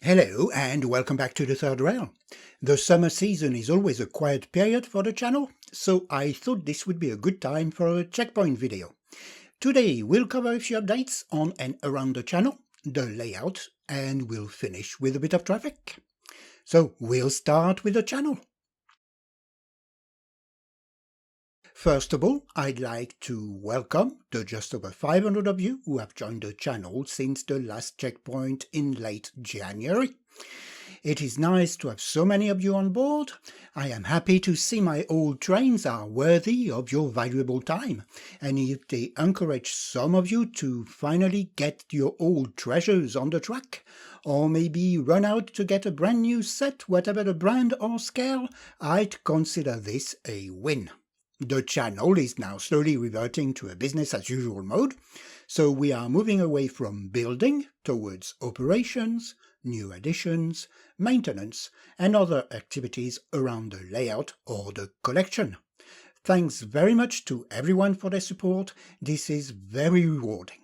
Hello and welcome back to the third rail. The summer season is always a quiet period for the channel, so I thought this would be a good time for a checkpoint video. Today we'll cover a few updates on and around the channel, the layout, and we'll finish with a bit of traffic. So we'll start with the channel. First of all, I'd like to welcome the just over 500 of you who have joined the channel since the last checkpoint in late January. It is nice to have so many of you on board. I am happy to see my old trains are worthy of your valuable time, and if they encourage some of you to finally get your old treasures on the track, or maybe run out to get a brand new set, whatever the brand or scale, I'd consider this a win. The channel is now slowly reverting to a business as usual mode, so we are moving away from building towards operations, new additions, maintenance, and other activities around the layout or the collection. Thanks very much to everyone for their support. This is very rewarding.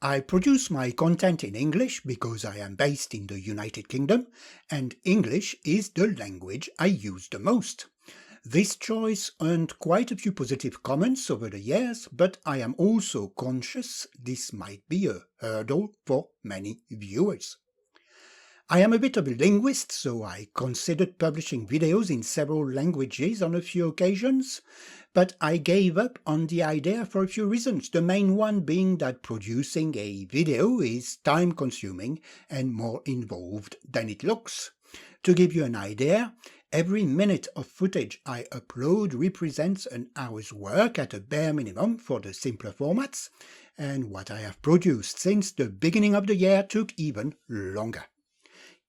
I produce my content in English because I am based in the United Kingdom, and English is the language I use the most. This choice earned quite a few positive comments over the years, but I am also conscious this might be a hurdle for many viewers. I am a bit of a linguist, so I considered publishing videos in several languages on a few occasions, but I gave up on the idea for a few reasons, the main one being that producing a video is time-consuming and more involved than it looks. To give you an idea, every minute of footage I upload represents an hour's work at a bare minimum for the simpler formats, and what I have produced since the beginning of the year took even longer.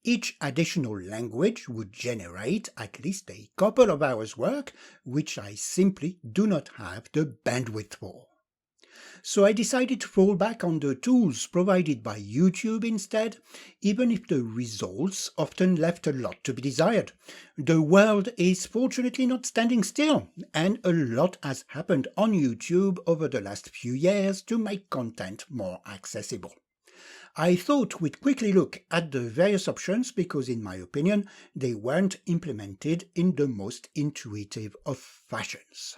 Each additional language would generate at least a couple of hours' work, which I simply do not have the bandwidth for. So I decided to fall back on the tools provided by YouTube instead, even if the results often left a lot to be desired. The world is fortunately not standing still, and a lot has happened on YouTube over the last few years to make content more accessible. I thought we'd quickly look at the various options because, in my opinion, they weren't implemented in the most intuitive of fashions.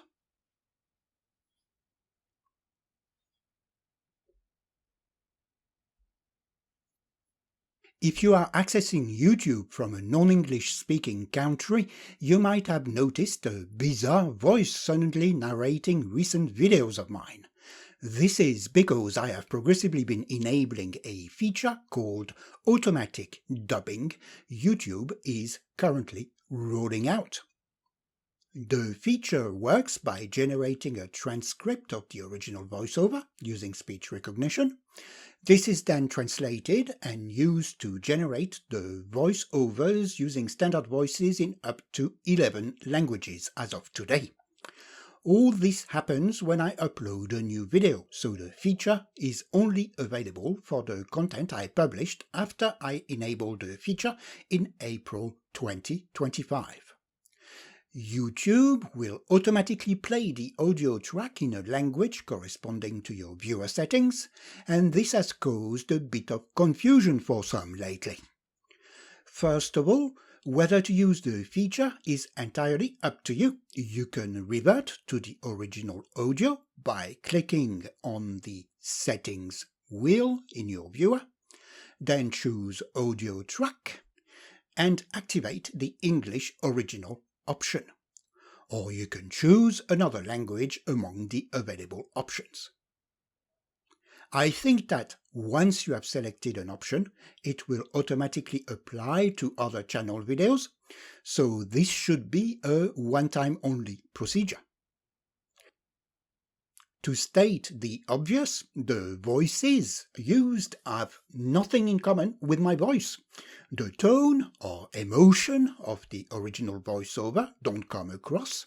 If you are accessing YouTube from a non-English speaking country, you might have noticed a bizarre voice suddenly narrating recent videos of mine. This is because I have progressively been enabling a feature called automatic dubbing YouTube is currently rolling out. The feature works by generating a transcript of the original voiceover using speech recognition. This is then translated and used to generate the voiceovers using standard voices in up to 11 languages as of today. All this happens when I upload a new video, so the feature is only available for the content I published after I enabled the feature in April 2025. YouTube will automatically play the audio track in a language corresponding to your viewer settings, and this has caused a bit of confusion for some lately. First of all, whether to use the feature is entirely up to you. You can revert to the original audio by clicking on the Settings wheel in your viewer, then choose Audio Track, and activate the English Original option. Or you can choose another language among the available options. I think that once you have selected an option, it will automatically apply to other channel videos, so this should be a one-time only procedure. To state the obvious, the voices used have nothing in common with my voice. The tone or emotion of the original voiceover don't come across,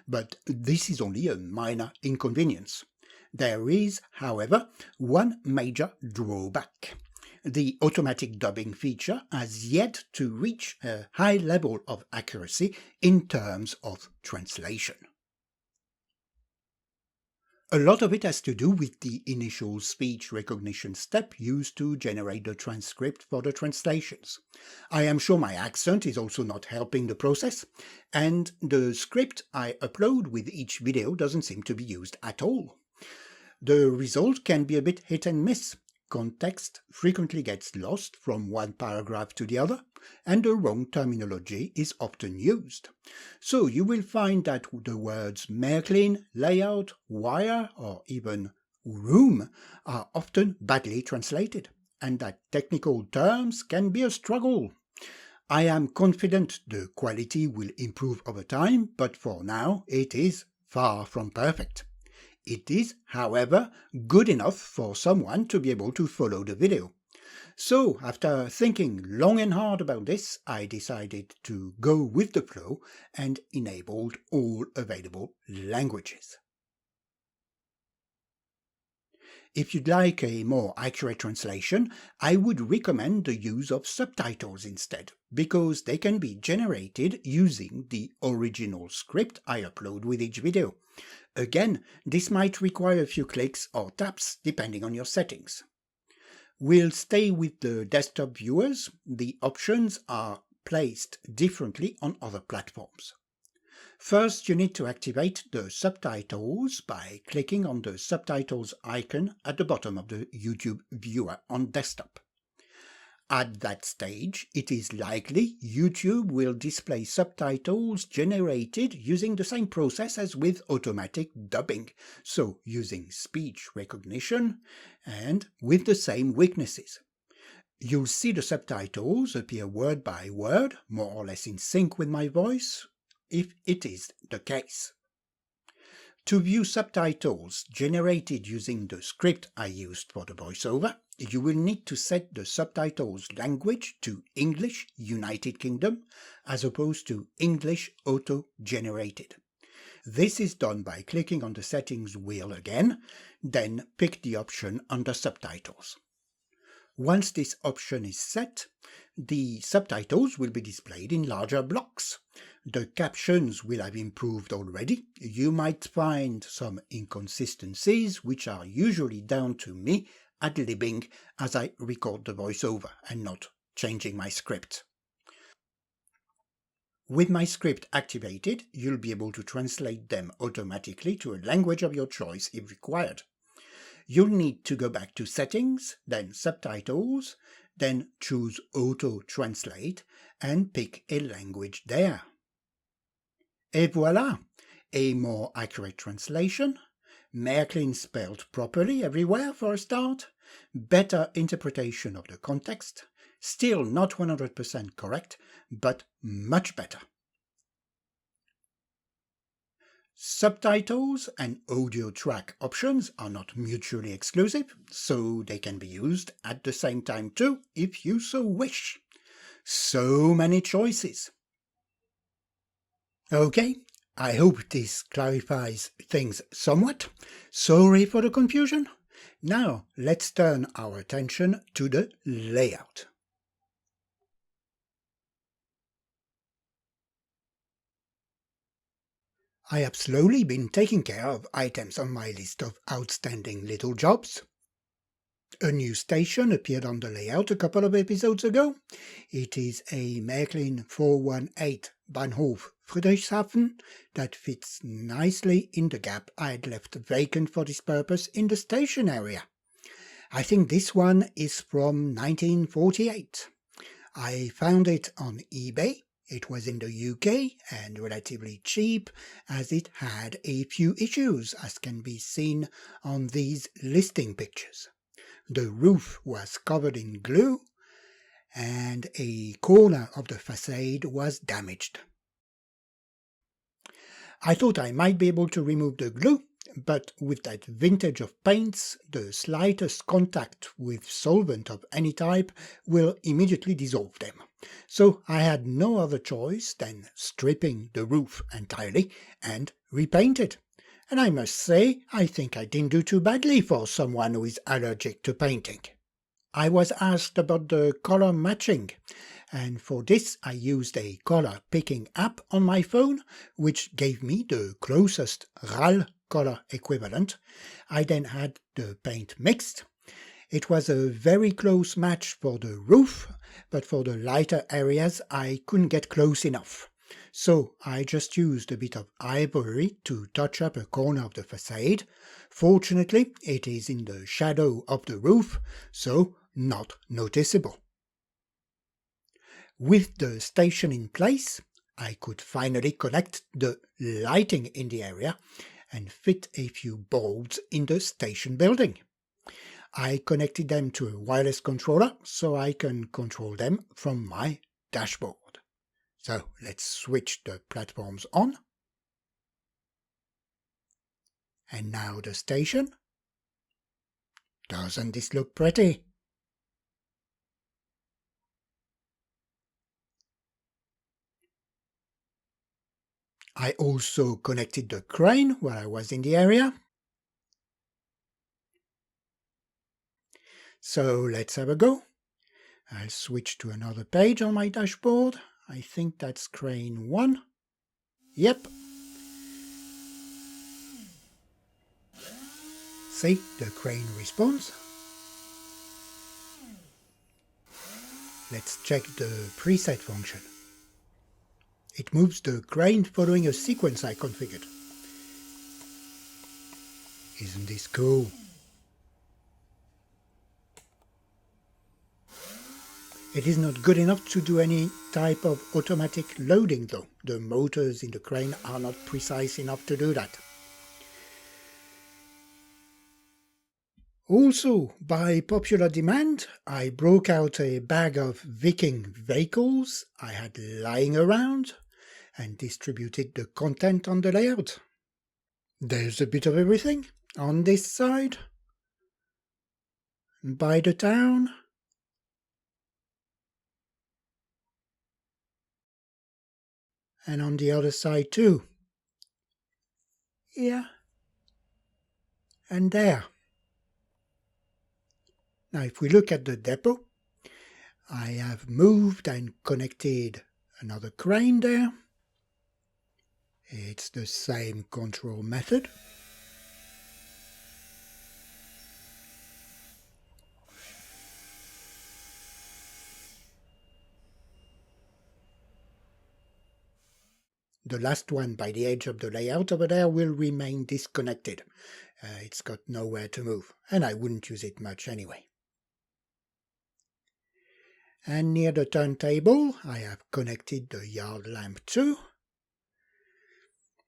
but this is only a minor inconvenience. There is, however, one major drawback. The automatic dubbing feature has yet to reach a high level of accuracy in terms of translation. A lot of it has to do with the initial speech recognition step used to generate the transcript for the translations. I am sure my accent is also not helping the process, and the script I upload with each video doesn't seem to be used at all. The result can be a bit hit and miss. Context frequently gets lost from one paragraph to the other, and the wrong terminology is often used. So you will find that the words Märklin, layout, wire, or even room are often badly translated, and that technical terms can be a struggle. I am confident the quality will improve over time, but for now it is far from perfect. It is, however, good enough for someone to be able to follow the video. So, after thinking long and hard about this, I decided to go with the flow and enabled all available languages. If you'd like a more accurate translation, I would recommend the use of subtitles instead, because they can be generated using the original script I upload with each video. Again, this might require a few clicks or taps depending on your settings. We'll stay with the desktop viewers. The options are placed differently on other platforms. First, you need to activate the subtitles by clicking on the subtitles icon at the bottom of the YouTube viewer on desktop. At that stage, it is likely YouTube will display subtitles generated using the same process as with automatic dubbing, so using speech recognition and with the same weaknesses. You'll see the subtitles appear word by word, more or less in sync with my voice, if it is the case. To view subtitles generated using the script I used for the voiceover, you will need to set the subtitles language to English United Kingdom as opposed to English auto-generated. This is done by clicking on the settings wheel again, then pick the option under subtitles. Once this option is set, the subtitles will be displayed in larger blocks. The captions will have improved already. You might find some inconsistencies, which are usually down to me ad-libbing as I record the voiceover and not changing my script. With my script activated, you'll be able to translate them automatically to a language of your choice if required. You'll need to go back to Settings, then Subtitles, then choose Auto Translate and pick a language there. Et voilà! A more accurate translation, Märklin spelled properly everywhere for a start, better interpretation of the context, still not 100% correct, but much better. Subtitles and audio track options are not mutually exclusive, so they can be used at the same time too, if you so wish. So many choices. Okay, I hope this clarifies things somewhat. Sorry for the confusion. Now let's turn our attention to the layout. I have slowly been taking care of items on my list of outstanding little jobs. A new station appeared on the layout a couple of episodes ago. It is a Märklin 418 Bahnhof Friedrichshafen that fits nicely in the gap I had left vacant for this purpose in the station area. I think this one is from 1948. I found it on eBay. It was in the UK and relatively cheap as it had a few issues, as can be seen on these listing pictures. The roof was covered in glue and a corner of the facade was damaged. I thought I might be able to remove the glue, but with that vintage of paints, the slightest contact with solvent of any type will immediately dissolve them. So I had no other choice than stripping the roof entirely and repaint it. And I must say, I think I didn't do too badly for someone who is allergic to painting. I was asked about the color matching, and for this I used a color picking app on my phone, which gave me the closest RAL color equivalent. I then had the paint mixed. It was a very close match for the roof, but for the lighter areas I couldn't get close enough. So I just used a bit of ivory to touch up a corner of the facade. Fortunately, it is in the shadow of the roof, so not noticeable. With the station in place, I could finally connect the lighting in the area and fit a few bulbs in the station building. I connected them to a wireless controller so I can control them from my dashboard. So let's switch the platforms on. And now the station. Doesn't this look pretty? I also connected the crane while I was in the area. So let's have a go. I'll switch to another page on my dashboard. I think that's crane 1. Yep. See, the crane responds. Let's check the preset function. It moves the crane following a sequence I configured. Isn't this cool? It is not good enough to do any type of automatic loading though. The motors in the crane are not precise enough to do that. Also, by popular demand, I broke out a bag of Viking vehicles I had lying around and distributed the content on the layout. There's a bit of everything on this side, by the town, and on the other side too. Here and there. Now if we look at the depot, I have moved and connected another crane there. It's the same control method. The last one by the edge of the layout over there will remain disconnected. It's got nowhere to move, and I wouldn't use it much anyway. And near the turntable, I have connected the yard lamp too.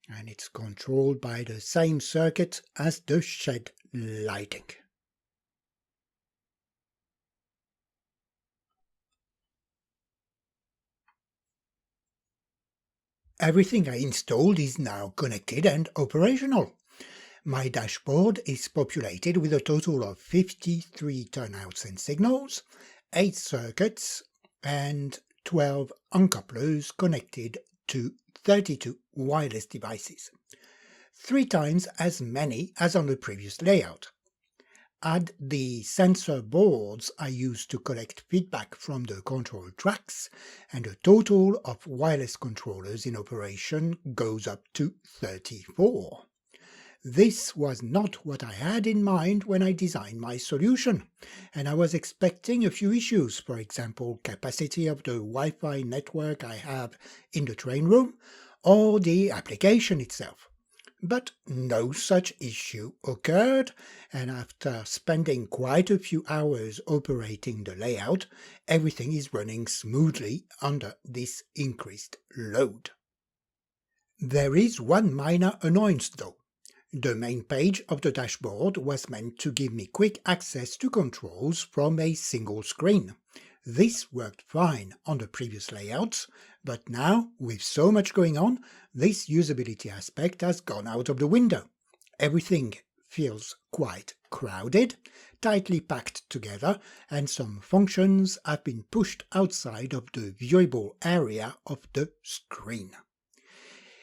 And it's controlled by the same circuit as the shed lighting. Everything I installed is now connected and operational. My dashboard is populated with a total of 53 turnouts and signals, 8 circuits and 12 uncouplers connected to 32 wireless devices. 3 times as many as on the previous layout. Add the sensor boards I used to collect feedback from the control tracks, and the total of wireless controllers in operation goes up to 34. This was not what I had in mind when I designed my solution, and I was expecting a few issues, for example, capacity of the Wi-Fi network I have in the train room, or the application itself. But no such issue occurred, and after spending quite a few hours operating the layout, everything is running smoothly under this increased load. There is one minor annoyance though. The main page of the dashboard was meant to give me quick access to controls from a single screen. This worked fine on the previous layouts, but now, with so much going on, this usability aspect has gone out of the window. Everything feels quite crowded, tightly packed together, and some functions have been pushed outside of the viewable area of the screen.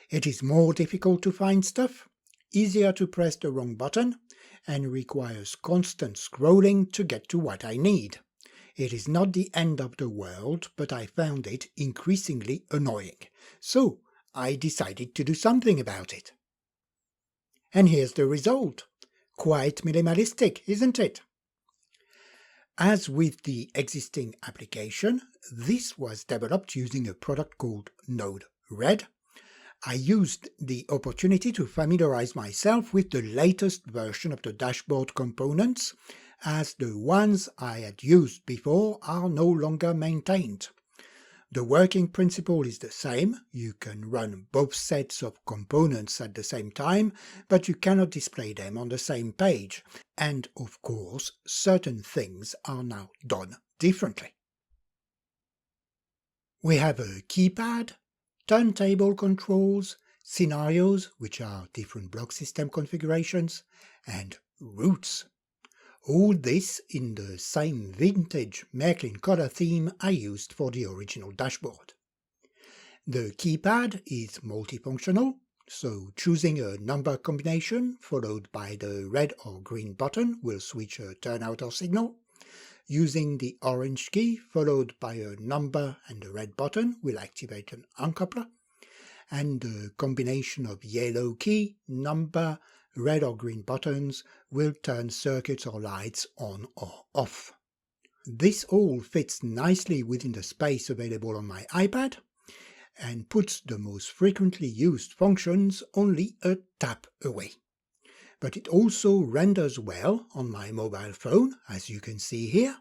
It is more difficult to find stuff, easier to press the wrong button, and requires constant scrolling to get to what I need. It is not the end of the world, but I found it increasingly annoying, so I decided to do something about it. And here's the result. Quite minimalistic, isn't it? As with the existing application, this was developed using a product called Node-RED. I used the opportunity to familiarize myself with the latest version of the dashboard components, as the ones I had used before are no longer maintained. The working principle is the same. You can run both sets of components at the same time, but you cannot display them on the same page. And of course, certain things are now done differently. We have a keypad, turntable controls, scenarios, which are different block system configurations, and routes. All this in the same vintage Märklin color theme I used for the original dashboard. The keypad is multifunctional, so choosing a number combination followed by the red or green button will switch a turnout or signal. Using the orange key followed by a number and a red button will activate an uncoupler. And the combination of yellow key, number, red or green buttons will turn circuits or lights on or off. This all fits nicely within the space available on my iPad and puts the most frequently used functions only a tap away. But it also renders well on my mobile phone, as you can see here.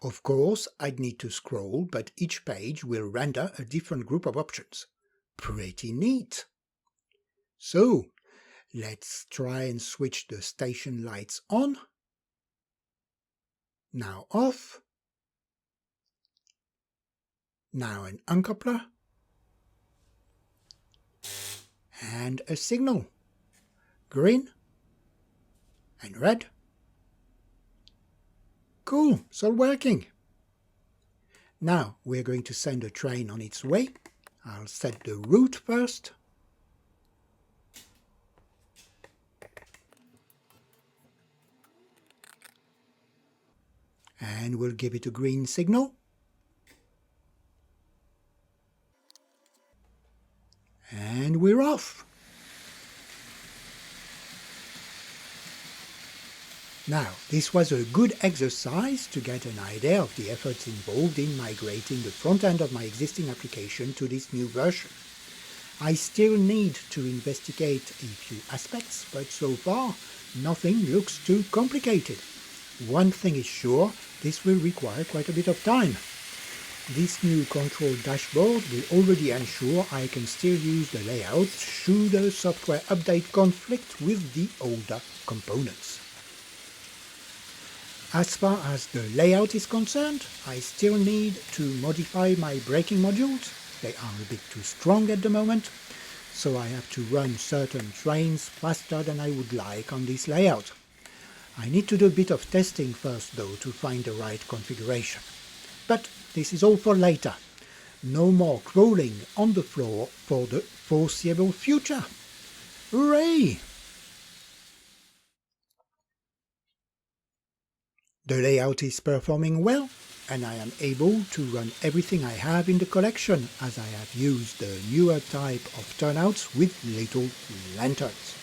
Of course, I'd need to scroll, but each page will render a different group of options. Pretty neat. So, let's try and switch the station lights on. Now off. Now an uncoupler. And a signal. Green and red. Cool, it's all working. Now we're going to send a train on its way. I'll set the route first. And we'll give it a green signal. And we're off. Now, this was a good exercise to get an idea of the efforts involved in migrating the front end of my existing application to this new version. I still need to investigate a few aspects, but so far, nothing looks too complicated. One thing is sure, this will require quite a bit of time. This new control dashboard will already ensure I can still use the layout should a software update conflict with the older components. As far as the layout is concerned, I still need to modify my braking modules. They are a bit too strong at the moment, so I have to run certain trains faster than I would like on this layout. I need to do a bit of testing first though to find the right configuration. But this is all for later. No more crawling on the floor for the foreseeable future. Hooray! The layout is performing well, and I am able to run everything I have in the collection, as I have used the newer type of turnouts with little lanterns.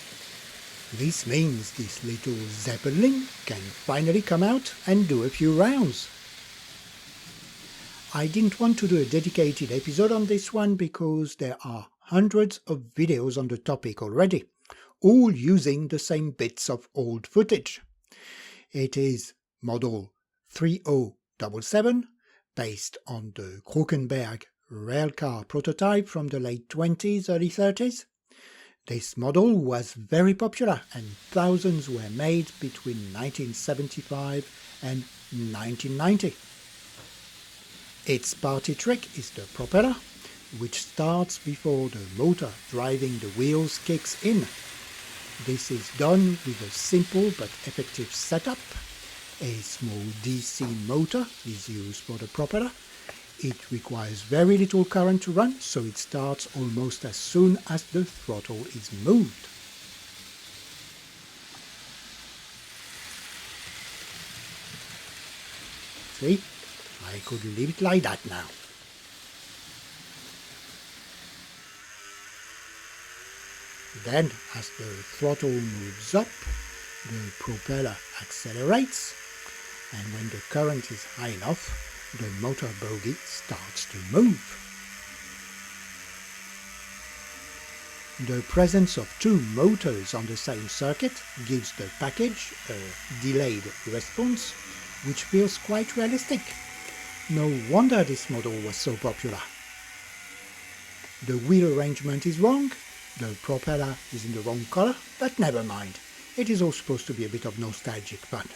This means this little zeppelin can finally come out and do a few rounds. I didn't want to do a dedicated episode on this one because there are hundreds of videos on the topic already, all using the same bits of old footage. It is model 3077, based on the Krokenberg railcar prototype from the late 20s, early 30s. This model was very popular and thousands were made between 1975 and 1990. Its party trick is the propeller, which starts before the motor driving the wheels kicks in. This is done with a simple but effective setup. A small DC motor is used for the propeller. It requires very little current to run, so it starts almost as soon as the throttle is moved. See, I could leave it like that now. Then, as the throttle moves up, the propeller accelerates, and when the current is high enough, the motor bogie starts to move. The presence of two motors on the same circuit gives the package a delayed response, which feels quite realistic. No wonder this model was so popular. The wheel arrangement is wrong, the propeller is in the wrong color, but never mind. It is all supposed to be a bit of nostalgic fun.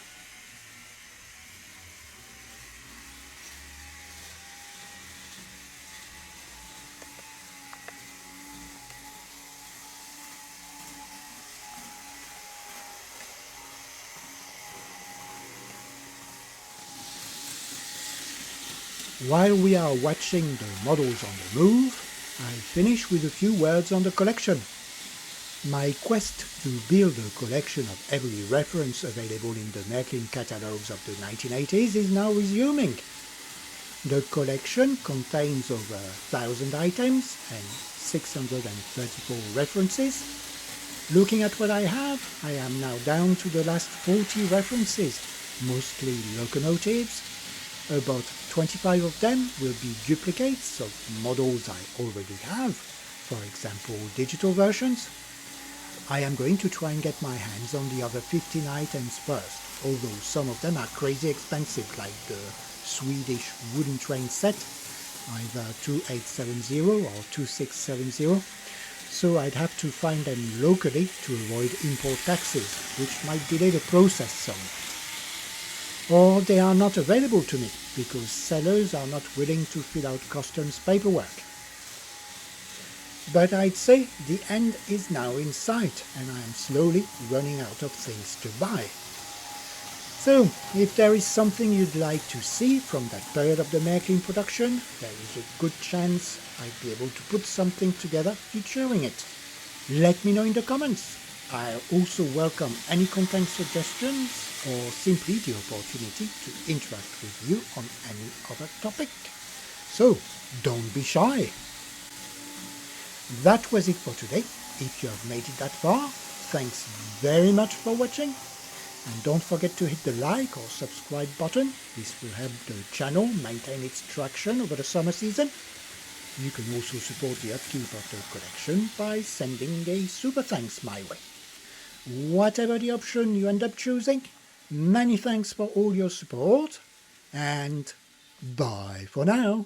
While we are watching the models on the move, I finish with a few words on the collection. My quest to build a collection of every reference available in the Märklin catalogues of the 1980s is now resuming. The collection contains over 1,000 items and 634 references. Looking at what I have, I am now down to the last 40 references, mostly locomotives. About 25 of them will be duplicates of models I already have, for example digital versions. I am going to try and get my hands on the other 15 items first, although some of them are crazy expensive, like the Swedish wooden train set, either 2870 or 2670, so I'd have to find them locally to avoid import taxes, which might delay the process somewhat. Or they are not available to me because sellers are not willing to fill out customs paperwork. But I'd say the end is now in sight and I am slowly running out of things to buy. So, if there is something you'd like to see from that period of the Märklin production, there is a good chance I'd be able to put something together featuring it. Let me know in the comments. I also welcome any content suggestions or simply the opportunity to interact with you on any other topic. So, don't be shy. That was it for today. If you have made it that far, thanks very much for watching. And don't forget to hit the like or subscribe button. This will help the channel maintain its traction over the summer season. You can also support the upkeep of the collection by sending a super thanks my way. Whatever the option you end up choosing, many thanks for all your support, and bye for now.